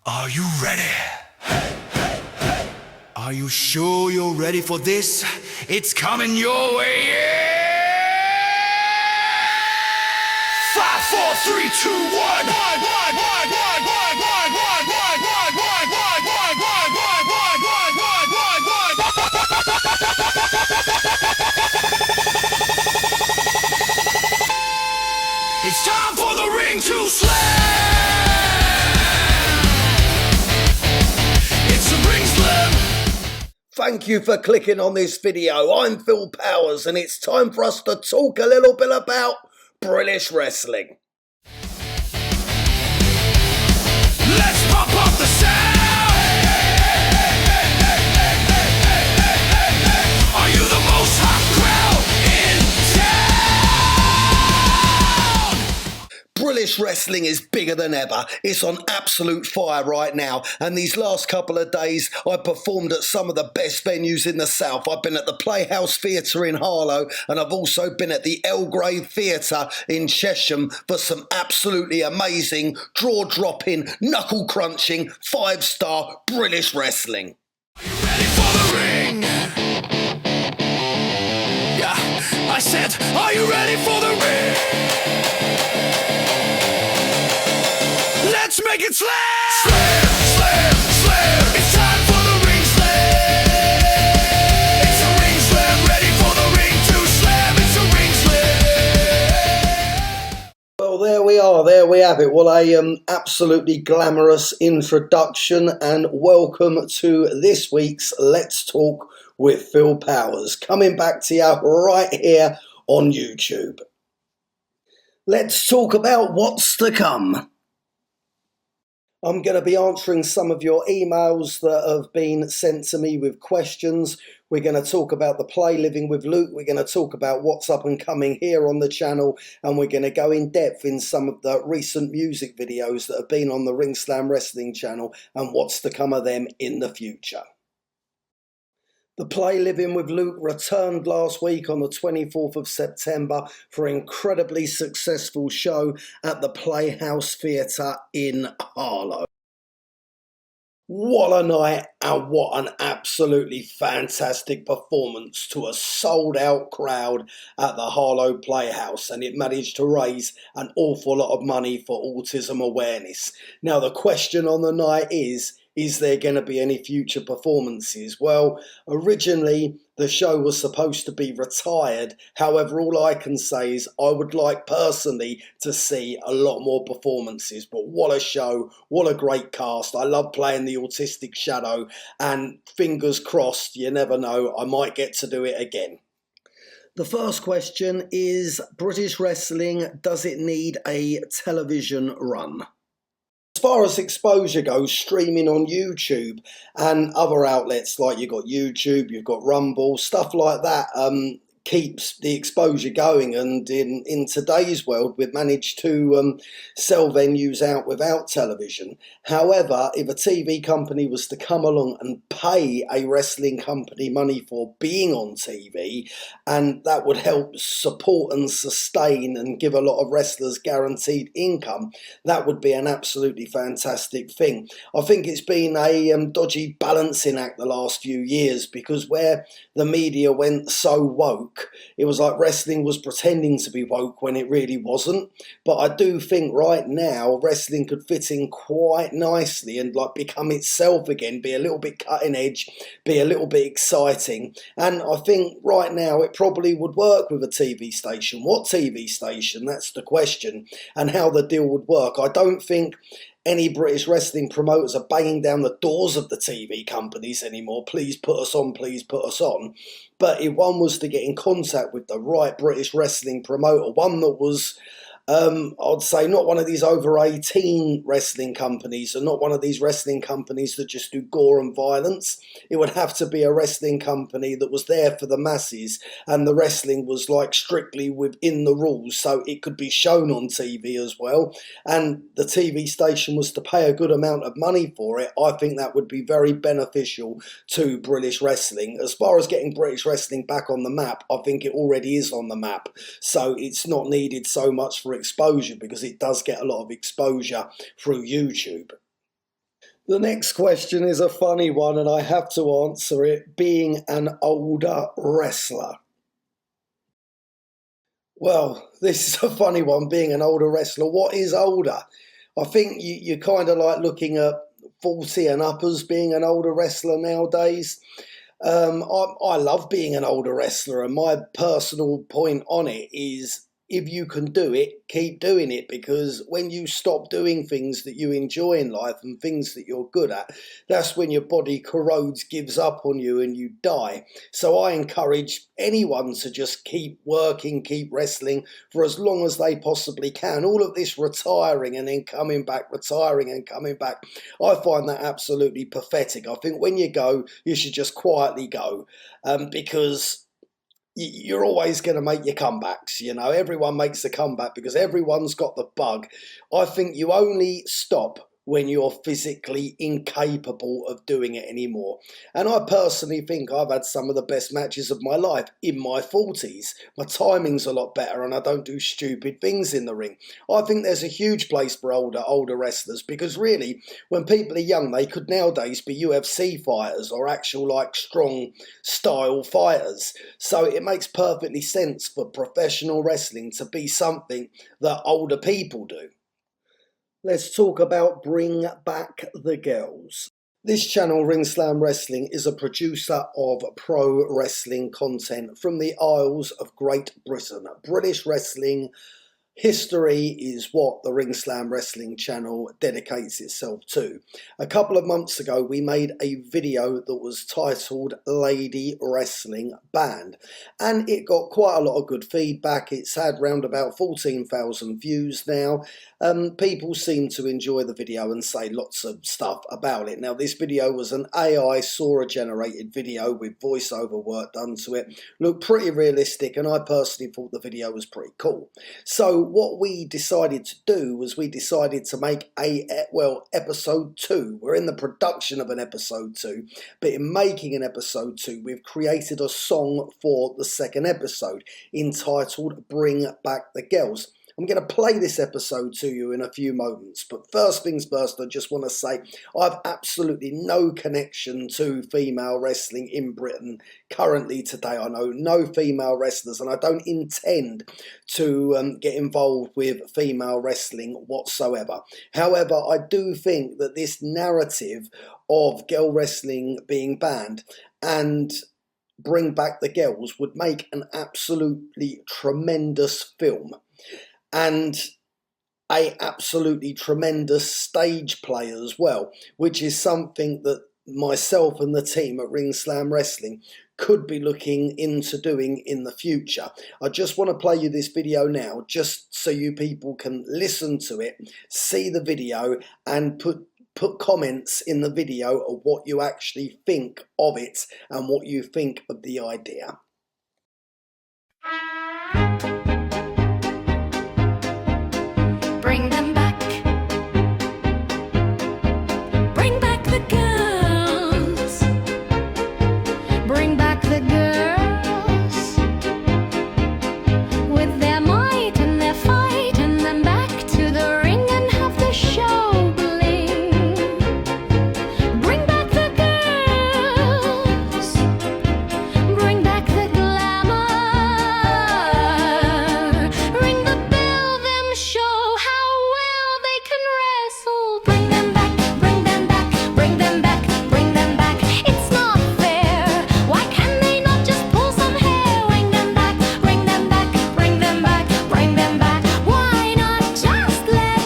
Are you ready? Are you sure you're ready for this? It's coming your way. Yeah! 5, 4, 3, 2, 1. It's time for the ring to slam. Thank you for clicking on this video. I'm Phil Powers and it's time for us to talk a little bit about British wrestling. Let's pump up the sound. Are you the most hot crowd in town? British wrestling is bigger than ever. It's on absolute fire right now, and these last couple of days I performed at some of the best venues in the south. I've been at the Playhouse Theatre in Harlow, and I've also been at the Elgrave Theatre in Chesham for some absolutely amazing, jaw-dropping, knuckle-crunching, 5-star British wrestling. Are you ready for the ring? Yeah, I said, are you ready for the ring? Let's make it slam! Slam, slam, slam! It's time for the ring slam! It's a ring slam, ready for the ring to slam! It's a ring slam! Well, there we are, there we have it. Well, absolutely glamorous introduction, and welcome to this week's Let's Talk with Phil Powers, coming back to you right here on YouTube. Let's talk about what's to come. I'm going to be answering some of your emails that have been sent to me with questions. We're going to talk about the play Living with Luke. We're going to talk about what's up and coming here on the channel. And we're going to go in depth in some of the recent music videos that have been on the Ring Slam Wrestling channel and what's to come of them in the future. The play Living with Luke returned last week on the 24th of September for an incredibly successful show at the Playhouse Theatre in Harlow. What a night, and what an absolutely fantastic performance to a sold-out crowd at the Harlow Playhouse, and it managed to raise an awful lot of money for autism awareness. Now, the question on the night is there going to be any future performances? Well, originally the show was supposed to be retired. However, all I can say is I would like personally to see a lot more performances. But what a show, what a great cast. I love playing the autistic shadow, and fingers crossed, you never know, I might get to do it again. The first question is, British wrestling, does it need a television run? As far as exposure goes, streaming on YouTube and other outlets, like you've got YouTube, you've got Rumble, stuff like that, keeps the exposure going. And in today's world, we've managed to sell venues out without television. However, if a TV company was to come along and pay a wrestling company money for being on TV, and that would help support and sustain and give a lot of wrestlers guaranteed income, that would be an absolutely fantastic thing. I think it's been a dodgy balancing act the last few years, because where the media went so woke, it was like wrestling was pretending to be woke when it really wasn't. But I do think right now wrestling could fit in quite nicely and like become itself again, be a little bit cutting edge, be a little bit exciting. And I think right now it probably would work with a TV station. What TV station? That's the question, and how the deal would work. I don't think any British wrestling promoters are banging down the doors of the TV companies anymore. Please put us on, please put us on. But if one was to get in contact with the right British wrestling promoter, one that was, I'd say, not one of these over 18 wrestling companies, and not one of these wrestling companies that just do gore and violence. It would have to be a wrestling company that was there for the masses, and the wrestling was like strictly within the rules, so it could be shown on TV as well, and the TV station was to pay a good amount of money for it. I think that would be very beneficial to British wrestling. As far as getting British wrestling back on the map, I think it already is on the map, so it's not needed so much for exposure, because it does get a lot of exposure through YouTube. The next question is a funny one, and I have to answer it. Being an older wrestler. Well, this is a funny one, being an older wrestler. What is older? I think you're kind of like looking at 40 and up as being an older wrestler nowadays. I love being an older wrestler, and my personal point on it is if you can do it, keep doing it, because when you stop doing things that you enjoy in life and things that you're good at, that's when your body corrodes, gives up on you, and you die. So I encourage anyone to just keep working, keep wrestling for as long as they possibly can. All of this retiring and then coming back, retiring and coming back, I find that absolutely pathetic. I think when you go, you should just quietly go, because you're always going to make your comebacks. You know, everyone makes a comeback because everyone's got the bug. I think you only stop when you're physically incapable of doing it anymore. And I personally think I've had some of the best matches of my life in my 40s. My timing's a lot better and I don't do stupid things in the ring. I think there's a huge place for older wrestlers, because really, when people are young, they could nowadays be UFC fighters or actual like strong style fighters. So it makes perfectly sense for professional wrestling to be something that older people do. Let's talk about Bring Back the Girls. This channel, Ring Slam Wrestling, is a producer of pro wrestling content from the Isles of Great Britain. British wrestling history is what the Ring Slam Wrestling channel dedicates itself to. A couple of months ago, we made a video that was titled Lady Wrestling Banned, and it got quite a lot of good feedback. It's had round about 14,000 views now. People seem to enjoy the video and say lots of stuff about it. Now, this video was an AI Sora generated video with voiceover work done to it. Looked pretty realistic, and I personally thought the video was pretty cool. So what we decided to do was we decided to make episode 2. We're in the production of an episode 2, but in making an episode 2, we've created a song for the second episode entitled Bring Back the Girls. I'm going to play this episode to you in a few moments, but first things first, I just want to say I've absolutely no connection to female wrestling in Britain currently today. I know no female wrestlers, and I don't intend to get involved with female wrestling whatsoever. However, I do think that this narrative of girl wrestling being banned and Bring Back the Girls would make an absolutely tremendous film, and a absolutely tremendous stage play as well, which is something that myself and the team at Ring Slam Wrestling could be looking into doing in the future. I just want to play you this video now, just so you people can listen to it, see the video, and put comments in the video of what you actually think of it and what you think of the idea. Bring them back. Bring back the girls. Bring back the girls. With their might and their fight, and then back to the ring and have the show bling. Bring back the girls. Bring back the glamour. Ring the bell, them show how well they can wrestle. Bring them back, bring them back, bring them back, bring them back. It's not fair. Why can they not just pull some hair? Bring them back, bring them back, bring them back, bring them back. Why not just let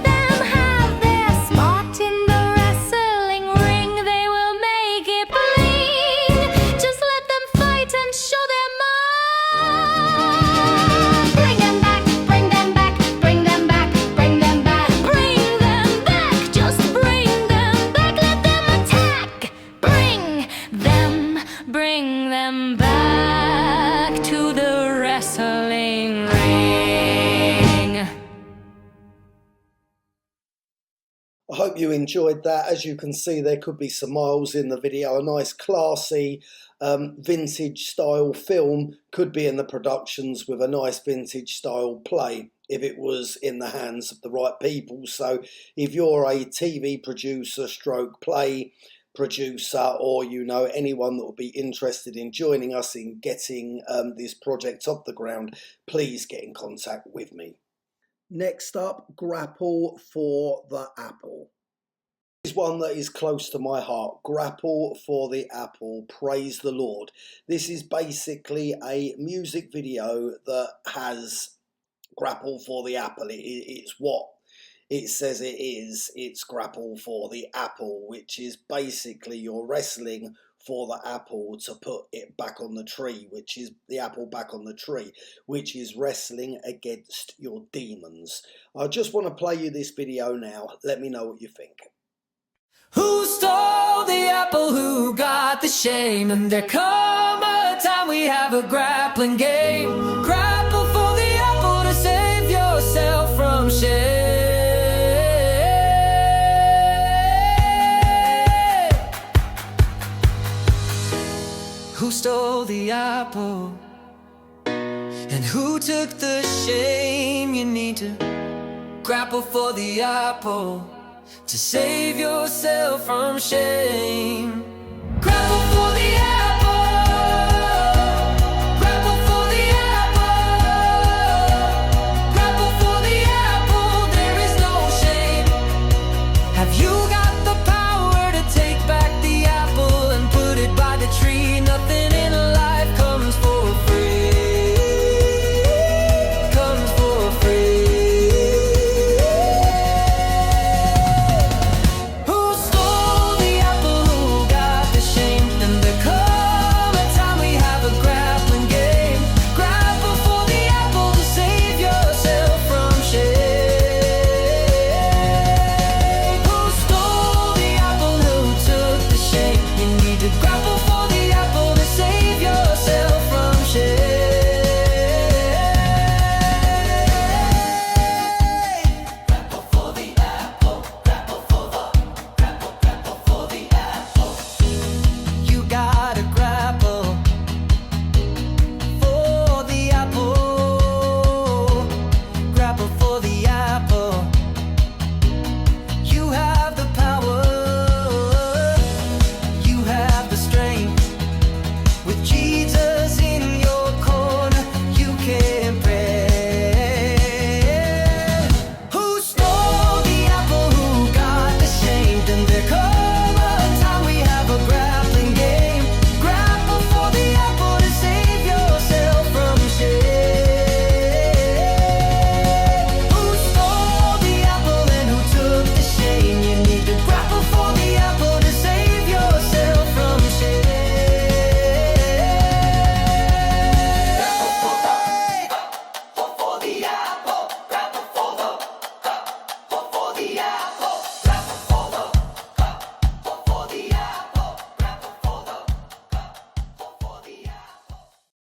them have their spot in the wrestling ring? They will make it bling. Just let them fight and show their might. Bring them back, bring them back, bring them back, bring them back, bring them back. Just bring them back, let them attack. Bring them back to the wrestling ring. I hope you enjoyed that. As you can see, there could be some miles in the video. A nice classy vintage style film could be in the productions with a nice vintage style play. if it was in the hands of the right people. So if you're a TV producer, stroke play producer, or you know anyone that would be interested in joining us in getting this project off the ground, please get in contact with me. Next up, Grapple for the Apple. This is one that is close to my heart. Grapple for the Apple, praise the Lord. This is basically a music video that has Grapple for the Apple. It's what it says it is. It's Grapple for the Apple, which is basically you're wrestling for the apple to put it back on the tree, which is the apple back on the tree, which is wrestling against your demons. I just want to play you this video now. Let me know what you think. Who stole the apple? Who got the shame? And there come a time we have a grappling game. Grapple for the apple to save yourself from shame. Who stole the apple? And who took the shame? You need to grapple for the apple to save yourself from shame. Grapple for the apple. Grapple for the apple. Grapple for the apple. There is no shame. Have you got the power to take back the apple and put it by the tree? Nothing in life comes for free. Comes for free.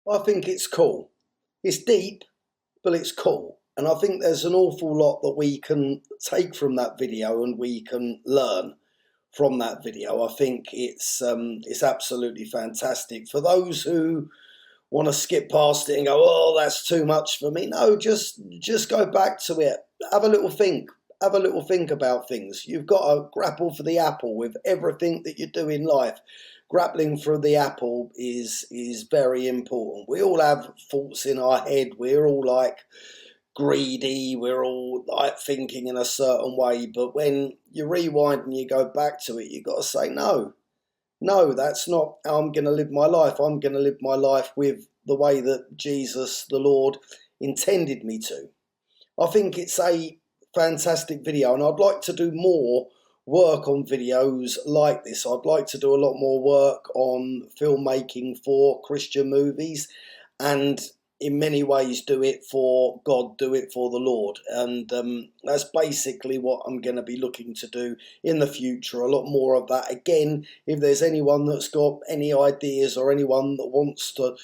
I think it's cool. It's deep, but it's cool. And I think there's an awful lot that we can take from that video and we can learn from that video. I think it's absolutely fantastic. For those who want to skip past it and go, oh, that's too much for me. No, just go back to it. Have a little think. Have a little think about things. You've got to grapple for the apple with everything that you do in life. Grappling for the apple is very important. We all have thoughts in our head. We're all like greedy. We're all like thinking in a certain way. But when you rewind and you go back to it, you've got to say, no, that's not how I'm going to live my life. I'm going to live my life with the way that Jesus, the Lord, intended me to. I think it's a fantastic video, and I'd like to do more work on videos like this. I'd like to do a lot more work on filmmaking for Christian movies, and in many ways do it for God, do it for the Lord. And that's basically what I'm going to be looking to do in the future, a lot more of that. Again, if there's anyone that's got any ideas or anyone that wants to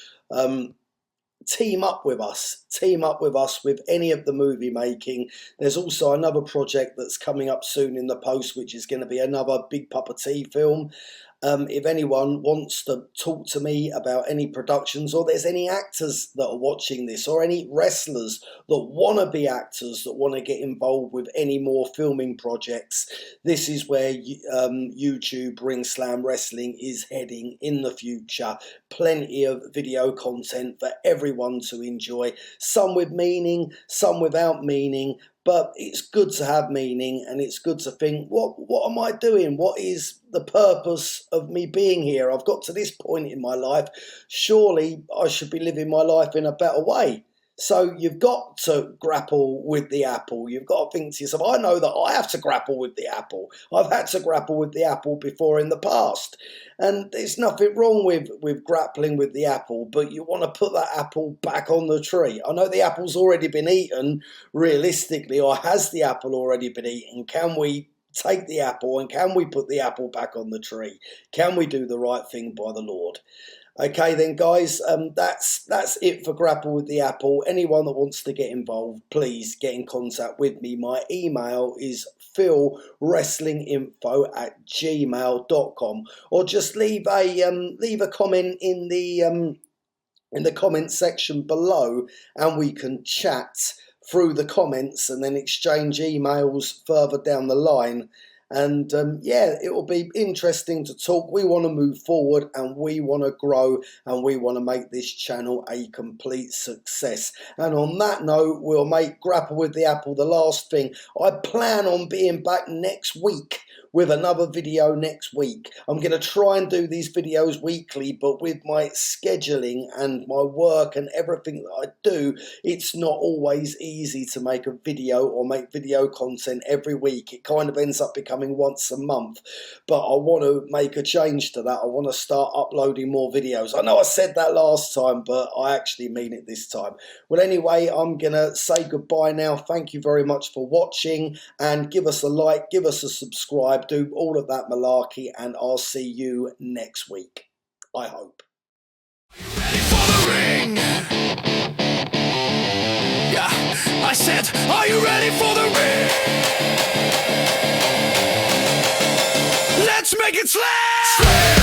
team up with us with any of the movie making. There's also another project that's coming up soon in the post, which is going to be another Big Papa T film. If anyone wants to talk to me about any productions, or there's any actors that are watching this, or any wrestlers that want to be actors, that want to get involved with any more filming projects, this is where YouTube Ring Slam Wrestling is heading in the future. Plenty of video content for everyone to enjoy, some with meaning, some without meaning, but it's good to have meaning, and it's good to think, what am I doing? What is the purpose of me being here? I've got to this point in my life. Surely I should be living my life in a better way. So you've got to grapple with the apple. You've got to think to yourself, I know that I have to grapple with the apple. I've had to grapple with the apple before in the past. And there's nothing wrong with grappling with the apple, but you want to put that apple back on the tree. I know the apple's already been eaten, realistically, or has the apple already been eaten? Can we take the apple, and can we put the apple back on the tree? Can we do the right thing by the Lord? Okay then, guys, that's it for Grapple with the Apple. Anyone that wants to get involved, please get in contact with me. My email is philwrestlinginfo@gmail.com, or just leave a comment in the comment section below, and we can chat through the comments and then exchange emails further down the line. And yeah, it will be interesting to talk. We want to move forward, and we want to grow, and we want to make this channel a complete success. And on that note, we'll make Grapple with the Apple the last thing. I plan on being back next week with another video next week. I'm going to try and do these videos weekly, but with my scheduling and my work and everything that I do, it's not always easy to make a video or make video content every week. It kind of ends up becoming once a month, but I want to make a change to that. I want to start uploading more videos. I know I said that last time, but I actually mean it this time. Well, anyway, I'm going to say goodbye now. Thank you very much for watching, and give us a like, give us a subscribe, do all of that malarkey, and I'll see you next week, I hope. Ready for the ring? Yeah, I said, are you ready for the ring? Let's make it slam!